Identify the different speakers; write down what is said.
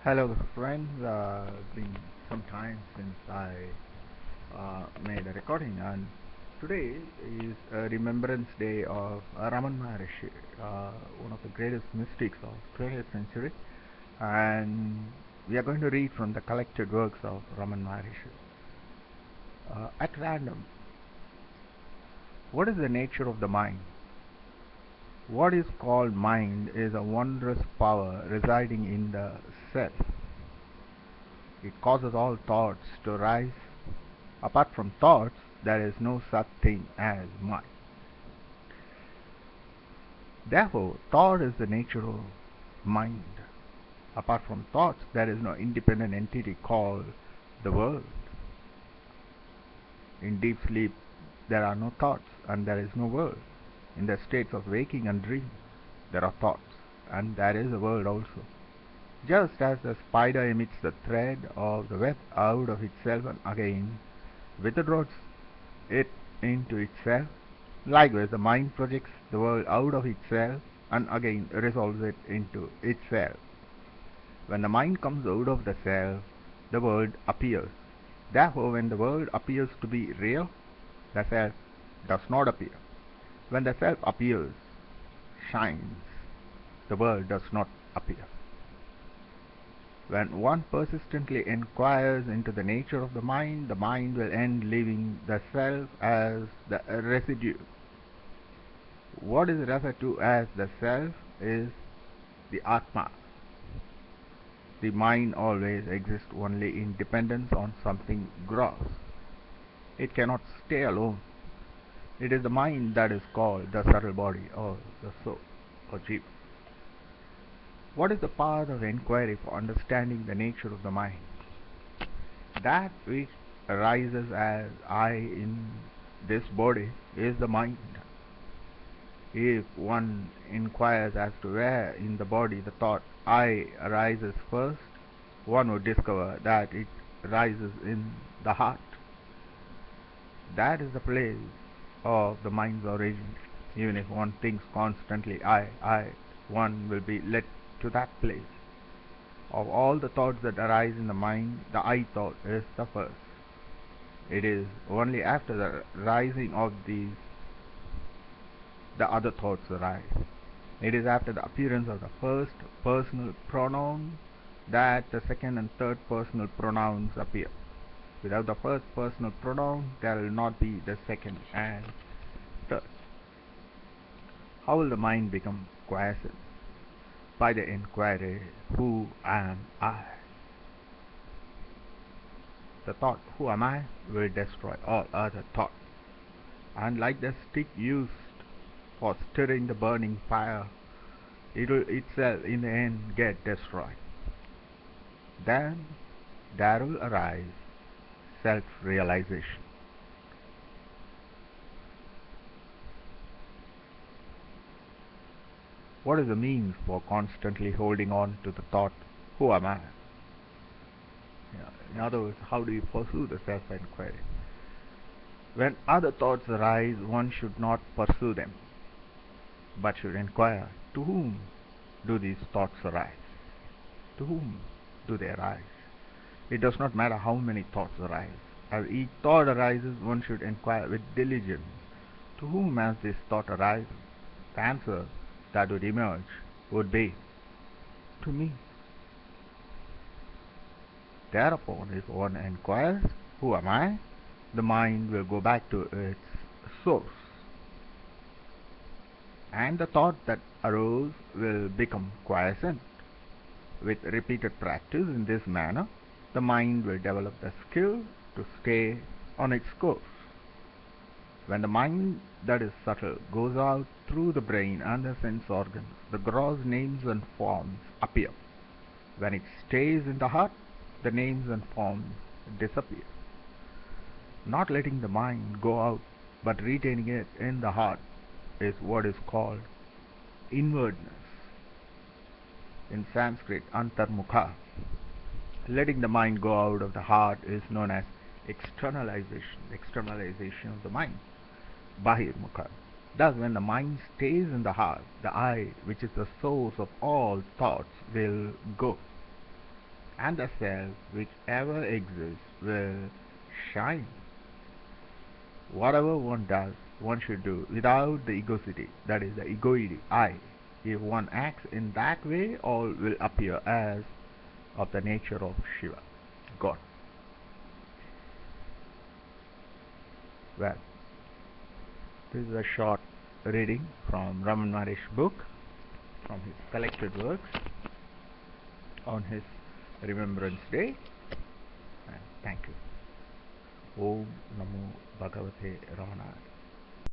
Speaker 1: Hello, friends. It's been some time since I made a recording, and today is a Remembrance Day of Ramana Maharishi, one of the greatest mystics of 20th century, and we are going to read from the collected works of Ramana Maharishi. At random, what is the nature of the mind? What is called mind is a wondrous power residing in the self. It causes all thoughts to rise. Apart from thoughts, there is no such thing as mind. Therefore, thought is the nature of mind. Apart from thoughts, there is no independent entity called the world. In deep sleep, there are no thoughts and there is no world. In the states of waking and dream, there are thoughts and there is a world also. Just as the spider emits the thread of the web out of itself and again withdraws it into itself, likewise the mind projects the world out of itself and again resolves it into itself. When the mind comes out of the self, the world appears. Therefore, when the world appears to be real, the self does not appear. When the self appears, shines, the world does not appear. When one persistently inquires into the nature of the mind will end leaving the self as the residue. What is referred to as the self is the Atma. The mind always exists only in dependence on something gross. It cannot stay alone. It is the mind that is called the subtle body or the soul or jiva. What is the path of inquiry for understanding the nature of the mind? That which arises as I in this body is the mind. If one inquires as to where in the body the thought I arises first, one would discover that it rises in the heart. That is the place of the mind's origin. Even if one thinks constantly I, one will be led to that place. Of all the thoughts that arise in the mind, the I thought is the first. It is only after the rising of these the other thoughts arise. It is after the appearance of the first personal pronoun that the second and third personal pronouns appear. Without the first personal pronoun, there will not be the second and third. How will the mind become quiescent? By the inquiry, who am I? The thought, who am I, will destroy all other thoughts. And like the stick used for stirring the burning fire, it will itself in the end get destroyed. Then there will arise self-realization. What is the means for constantly holding on to the thought, who am I? In other words, how do you pursue the self-inquiry? When other thoughts arise, one should not pursue them, but should inquire, to whom do these thoughts arise? To whom do they arise? It does not matter how many thoughts arise. As each thought arises, one should inquire with diligence, to whom has this thought arisen? The answer that would emerge would be, to me. Thereupon, if one inquires, who am I? The mind will go back to its source. And the thought that arose will become quiescent. With repeated practice in this manner, the mind will develop the skill to stay on its course. When the mind that is subtle goes out through the brain and the sense organs, the gross names and forms appear. When it stays in the heart, the names and forms disappear. Not letting the mind go out, but retaining it in the heart is what is called inwardness. In Sanskrit, antarmukha. Letting the mind go out of the heart is known as externalization of the mind, bahirmukha. Thus, when the mind stays in the heart, the I, which is the source of all thoughts, will go. and the self which ever exists will shine. Whatever one does, one should do without the egocity, that is the egoid, I. If one acts in that way, all will appear as of the nature of Shiva, God. Well, this is a short reading from Ramana Maharish's book, from his collected works on his Remembrance Day. And thank you. Om Namo Bhagavate Ramana.